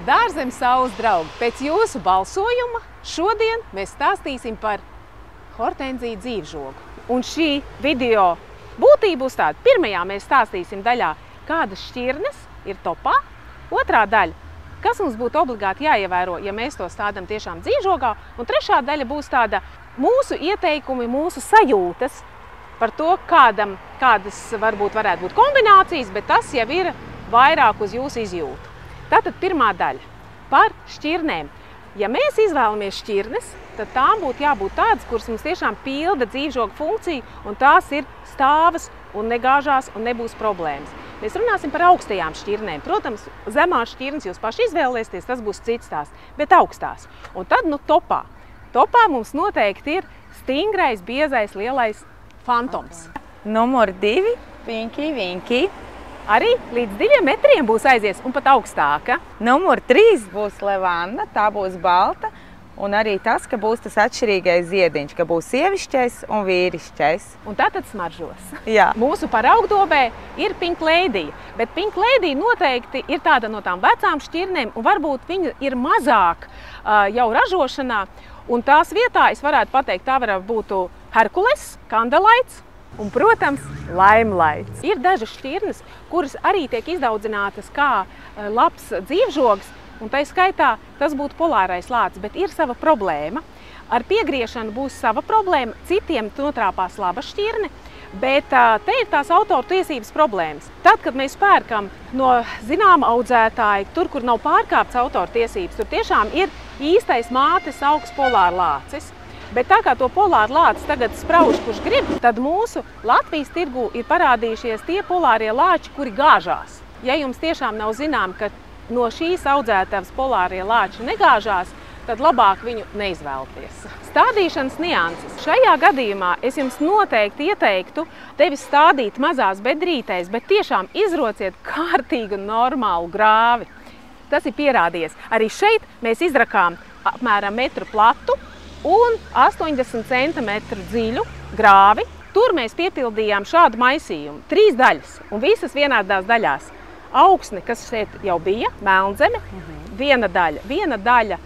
Dārzemes saules draugi, pēc jūsu balsojuma šodien mēs stāstīsim par hortenziju dzīvžogu. Un šī video būtība būs tāda. Pirmajā mēs stāstīsim daļā, kādas šķirnes ir topā. Otrā daļa, kas mums būtu obligāti jāievēro, ja mēs to stādam tiešām dzīvžogā. Un trešā daļa būs tāda mūsu ieteikumi, mūsu sajūtas par to, kādas varbūt varētu būt kombinācijas, bet tas jau ir vairāk uz jūsu izjūtu. Tātad pirmā daļa par šķirnēm. Ja mēs izvēlamies šķirnes, tad tām būtu jābūt tādas, kuras mums tiešām pilda dzīvžoga funkciju, un tās ir stāvas un negāžās un nebūs problēmas. Mēs runāsim par augstajām šķirnēm. Protams, zemās šķirnes jūs paši izvēlēsieties, tas būs cits tās, bet augstās. Un tad topā. Topā mums noteikti ir stingrais, biezais, lielais fantoms. Numur 2, Vinki. Arī līdz 2 metriem būs aizies un pat augstāka. Numur 3 būs Levanda, tā būs balta. Un arī tas, ka būs tas atšķirīgais ziediņš, ka būs sievišķais un vīrišķais. Un tātad smaržos. Jā. Mūsu paraugdobē ir Pink Lady, bet Pink Lady noteikti ir tāda no tām vecām šķirnēm, un varbūt viņa ir mazāk jau ražošanā. Un tās vietā es varētu pateikt, tā varētu būt Herkules, Kandelaits un, protams, Limelights. Ir dažas šķirnes, kuras arī tiek izdaudzinātas kā labs dzīvžogs, un tai skaitā tas būtu polārais lācis, bet ir sava problēma. Ar piegriešanu būs sava problēma, citiem notrāpās laba šķirne, bet te ir tās autoru tiesības problēmas. Tad, kad mēs pērkam no zināma audzētāja, tur, kur nav pārkāpts autoru tiesības, tur tiešām ir īstais mātes augs polāra lācis. Bet tā kā to polāru lācis tagad sprauž, kurš grib, tad mūsu Latvijas tirgū ir parādījušies tie polārie lāči, kuri gāžās. Ja jums tiešām nav zinām, ka no šīs audzētavas polārie lāči negāžās, tad labāk viņu neizvēlties. Stādīšanas nianses. Šajā gadījumā es jums noteikti ieteiktu tevi stādīt mazās bedrītēs, bet tiešām izrociet kārtīgu, normālu grāvi. Tas ir pierādījies. Arī šeit mēs izrakām apmēram metru platu un 80 centimetru dziļu grāvi. Tur mēs piepildījām šādu maisījumu. 3 daļas un visas vienādās daļās. Augsne, kas šeit jau bija, melnzeme, viena daļa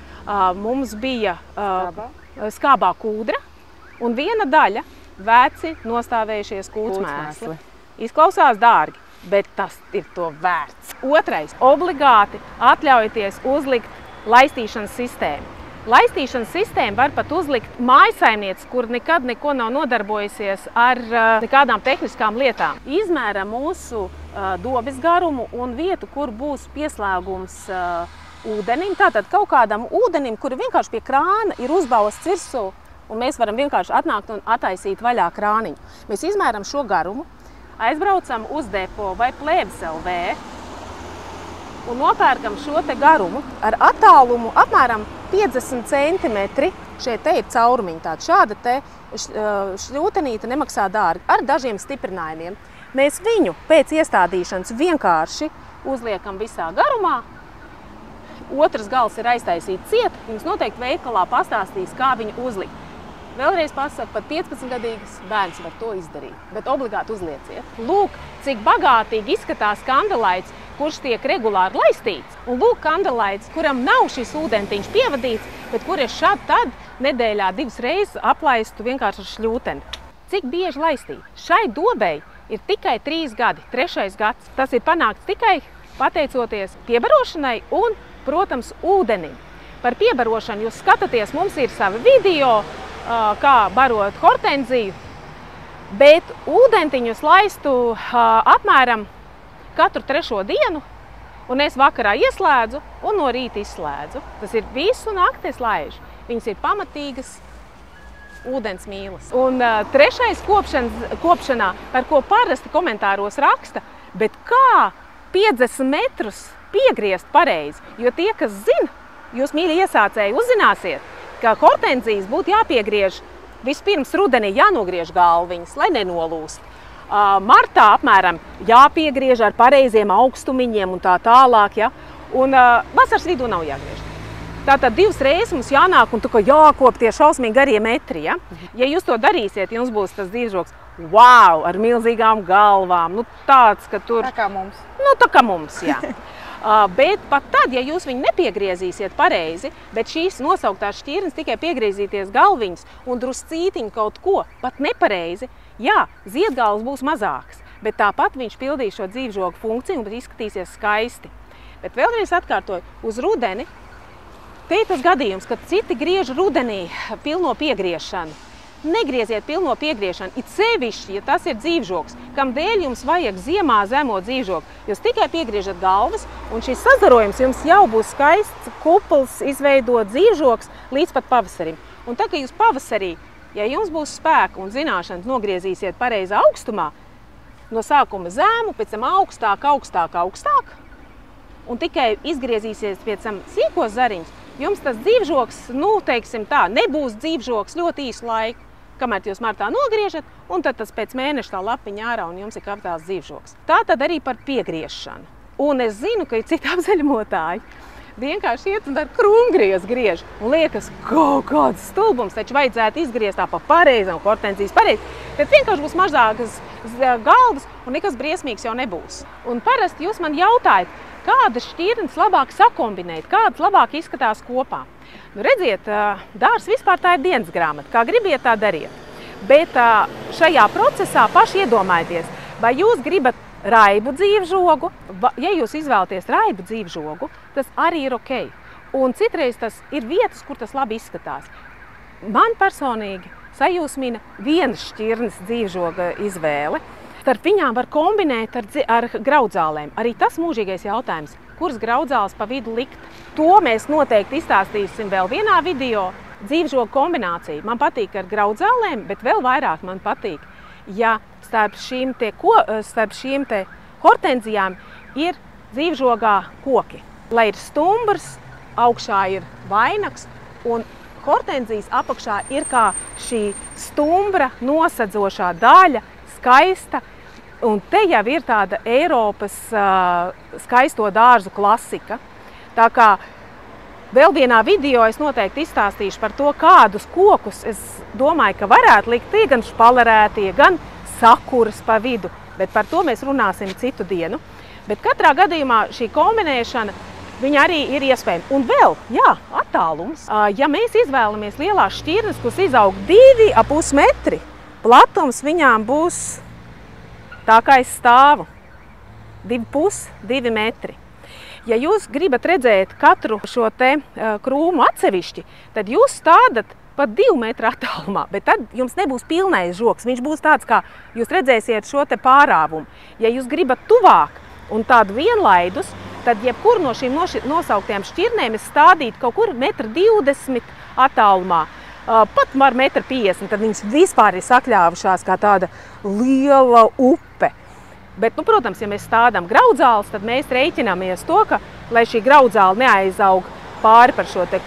mums bija skābā kūdra un viena daļa veci nostāvējušies kūtsmēsli. Izklausās dārgi, bet tas ir to vērts. Otrais, obligāti atļaujieties uzlikt laistīšanas sistēmu. Laistīšanas sistēmu var pat uzlikt mājsaimniece, kur nekad neko nav nodarbojusies ar nekādām tehniskām lietām. Izmēra mūsu dobes garumu un vietu, kur būs pieslēgums ūdenim. Tātad kaut kādam ūdenim, kuri vienkārši pie krāna ir uzbausts virsū, un mēs varam vienkārši atnākt un attaisīt vaļā krāniņu. Mēs izmēram šo garumu, aizbraucam uz depo vai Plēbes LV un nopērkam šo te garumu ar attālumu apmēram 50 centimetri. Šeit te ir caurumiņi tādi. Šāda te šļūtenīte nemaksā dārgi ar dažiem stiprinājumiem. Mēs viņu pēc iestādīšanas vienkārši uzliekam visā garumā. Otrs gals ir aiztaisīts ciet. Jums noteikti veikalā pastāstīs, kā viņu uzlikt. Vēlreiz pasaku, pat 15-gadīgs bērns var to izdarīt, bet obligāti uzlieciet. Lūk, cik bagātīgi izskatās Kandelaits, kurš tiek regulāri laistīts. Un lūk, Kandelaits, kuram nav šis ūdentiņš pievadīts, bet kur es šad tad nedēļā 2 reizes aplaistu vienkārši ar šļūteni. Cik bieži laistīt? Šai dobei ir tikai 3 gadi, 3. gads. Tas ir panākts tikai pateicoties piebarošanai un, protams, ūdenim. Par piebarošanu jūs skatāties, mums ir savi video, kā barot hortenziju, bet ūdentiņus laistu apmēram katru 3. dienu, un es vakarā ieslēdzu un no rīta izslēdzu. Tas ir visu nakti es laižu. Viņas ir pamatīgas ūdens mīlas. Un 3. kopšanā, par ko parasti komentāros raksta, bet kā 50 metrus piegriezt pareizi, jo tie, kas zina, jūs mīļi iesācēji uzzināsiet, ka hortenzijas būtu jāpiegriež vispirms rudenī jānogriež galviņas, lai nenolūst. Martā apmēram jāpiegriež ar pareiziem augstumiņiem un tā tālāk, ja? Un vasaras vidū nav jāgriež. Tātad 2 reizes mums jānāk un jākop tie šausmīgi garie metri, ja? Ja jūs to darīsiet, jums būs tas dzīvžogs, wow, ar milzīgām galvām, nu tāds, ka tur... Tā kā mums. Nu, tā kā mums, jā. Bet pat tad, ja jūs viņu nepiegriezīsiet pareizi, bet šīs nosauktās šķirnes tikai piegriezīties galviņas un druscītiņu kaut ko pat nepareizi, jā, ziedgāls būs mazāks, bet tāpat viņš pildīs šo dzīvžogu funkciju un izskatīsies skaisti. Bet vēlreiz atkārtoju, uz rudeni, te ir tas gadījums, kad citi griež rudenī pilno piegriešanu. Negrieziet pilno piegriešanu, it sevišķi, ja tas ir dzīvžogs, kam dēļ jums vajag ziemā zemo dzīvžogu. Jūs tikai piegriežat galvas, un šis sazarojums jums jau būs skaists kupls, izveidot dzīvžogs līdz pat pavasarim. Un tā, ka jūs pavasarī, ja jums būs spēka un zināšanas, nogriezīsiet pareizā augstumā, no sākuma zēmu, pēc tam augstāk, un tikai izgriezīsies pēc tam sīkos zariņus, jums tas dzīvžogs, teiksim tā, nebūs dzīvžogs ļoti īsu laiku, kamēr jūs martā nogriežat, un tad tas pēc mēneša tā lapiņa ārā, un jums ir kapitāls dzīvžogs. Tā tad arī par piegriešanu. Un es zinu, ka ir citi apzaļumotāji. Vienkārši iet un ar krūmgriezu griež, un liekas, kaut kāds stulbums, taču vajadzētu izgriezt tā pa pareizam, hortenzijas pareizi, bet vienkārši būs mazākas galvas, un nekas briesmīgs jau nebūs. Un parasti jūs man jautājat, kādas šķirnes labāk sakombinēt, kādas labāk izskatās kopā. Nu, redziet, dārs vispār tā ir dienas grāmata, kā gribiet tā dariet. Bet šajā procesā paši iedomājieties, vai jūs gribat raibu dzīvžogu, ja jūs izvēlaties raibu dzīvžogu, tas arī ir ok. Un citreiz tas ir vietas, kur tas labi izskatās. Man personīgi sajūsmina vienas šķirnes dzīvžoga izvēle. Starp viņām var kombinēt ar graudzālēm. Arī tas mūžīgais jautājums, kuras graudzāles pa vidu likt. To mēs noteikti izstāstīsim vēl vienā video. Dzīvžoga kombinācija. Man patīk ar graudzālēm, bet vēl vairāk man patīk, ja starp šīm te hortenzijām ir dzīvžogā koki. Lai ir stumbrs, augšā ir vainags un hortenzijas apakšā ir kā šī stumbra nosedzošā daļa, skaista. Un te jau ir tāda Eiropas skaisto dārzu klasika. Tā kā vēl vienā video es noteikti izstāstīšu par to, kādus kokus es domāju, ka varētu likt gan špalerētie, gan sakuras pa vidu. Bet par to mēs runāsim citu dienu. Bet katrā gadījumā šī kombinēšana, viņa arī ir iespējama. Un vēl, jā, attālums. Ja mēs izvēlamies lielās šķirnes, kuras izaug 2,5 metri, platums viņām būs tā kā es stāvu, 2,5–2 metri. Ja jūs gribat redzēt katru šo te krūmu atsevišķi, tad jūs stādat pat 2 metru attālumā, bet tad jums nebūs pilnais žogs. Viņš būs tāds, kā jūs redzēsiet šo te pārāvumu. Ja jūs gribat tuvāk un tādu vienlaidus, tad jebkuru no šīm nosauktiem šķirnēm es stādītu kaut kur 1,20 m attālumā. Pat ar 1,50 m, tad viņas vispār ir sakļāvušās kā tāda liela upe. Bet, protams, ja mēs stādām graudzāles, tad mēs rēķināmies to, ka, lai šī graudzāle neaizaug pāri par šo te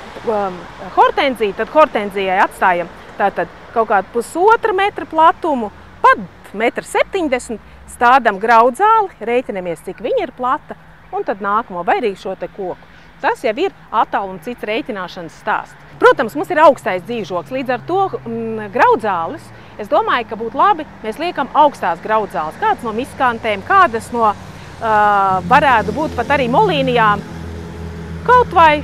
hortenziju, tad hortenzijai atstājam tātad kaut kādu 1,5 metra platumu, pat 1,70 m, stādām graudzāli, rēķinamies, cik viņa ir plata, un tad nākamo vai arī šo te koku. Tas jau ir attālums cits rēķināšanas stāsts. Protams, mums ir augstais dzīvžogs, līdz ar to graudzāles, es domāju, ka būtu labi, mēs liekam augstās graudzāles, kādas no miskantēm, kādas no varētu būt pat arī molīnijām, kaut vai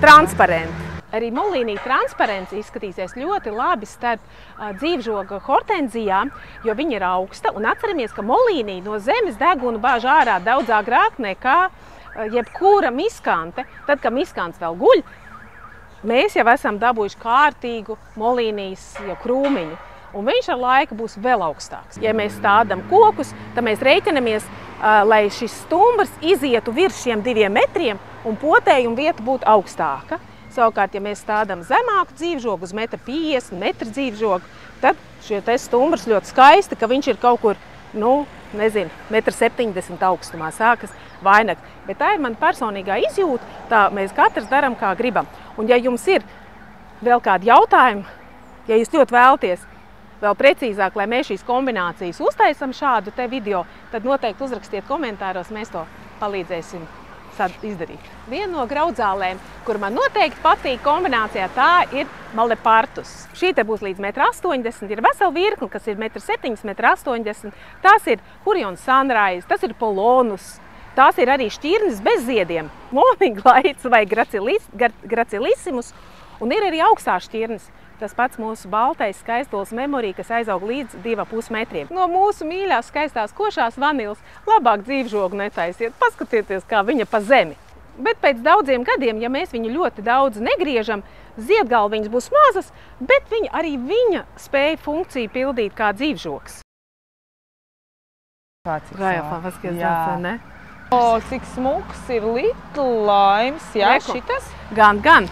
transparenti. Arī molīnija transparents izskatīsies ļoti labi starp dzīvžoga hortenzijām, jo viņa ir augsta, un atceramies, ka molīnija no zemes degunu bāž ārā daudz agrāk nekā jebkura miskante. Tad, kad miskants vēl guļ, mēs jau esam dabūjuši kārtīgu molīnijas krūmiņu, un viņš ar laiku būs vēl augstāks. Ja mēs stādām kokus, tad mēs rēķinamies, lai šis stumbrs izietu virs šiem 2 metriem, un potējuma vieta būtu augstāka. Savukārt, ja mēs stādām zemāku dzīvžogu, uz 1,50 m dzīvžogu, tad šie te stumbrs ļoti skaisti, ka viņš ir kaut kur, 1,70 m augstumā sākas vainags. Bet tā ir mana personīgā izjūta, tā mēs katrs daram, kā gribam. Un ja jums ir vēl kādi jautājumi, ja jūs ļoti vēlaties vēl precīzāk, lai mēs šīs kombinācijas uztaisam šādu te video, tad noteikti uzrakstiet komentāros, mēs to palīdzēsim izdarīt. Viena no graudzālēm, kur man noteikti patīk kombinācijā, tā ir malepartus. Šī te būs līdz 1,80 m, ir vesela virkne, kas ir 1,70 m, 1,80 m. Tās ir Hurion Sunrise, tas ir Polonus, Tās ir arī šķirnes bez ziediem, Morninglights vai Gracilissimus, un ir arī augstās šķirnes. Tas pats mūsu baltais skaistulis Memory, kas aizaug līdz 2,5 metriem. No mūsu mīļās skaistās košās vanilas labāk dzīvžogu netaisiet. Paskatieties, kā viņa pa zemi. Bet pēc daudziem gadiem, ja mēs viņu ļoti daudz negriežam, ziedgalviņas būs mazas, bet arī viņa spēja funkciju pildīt kā dzīvžogs. O, cik smuks ir Little Limes, jā, šitas? Gan.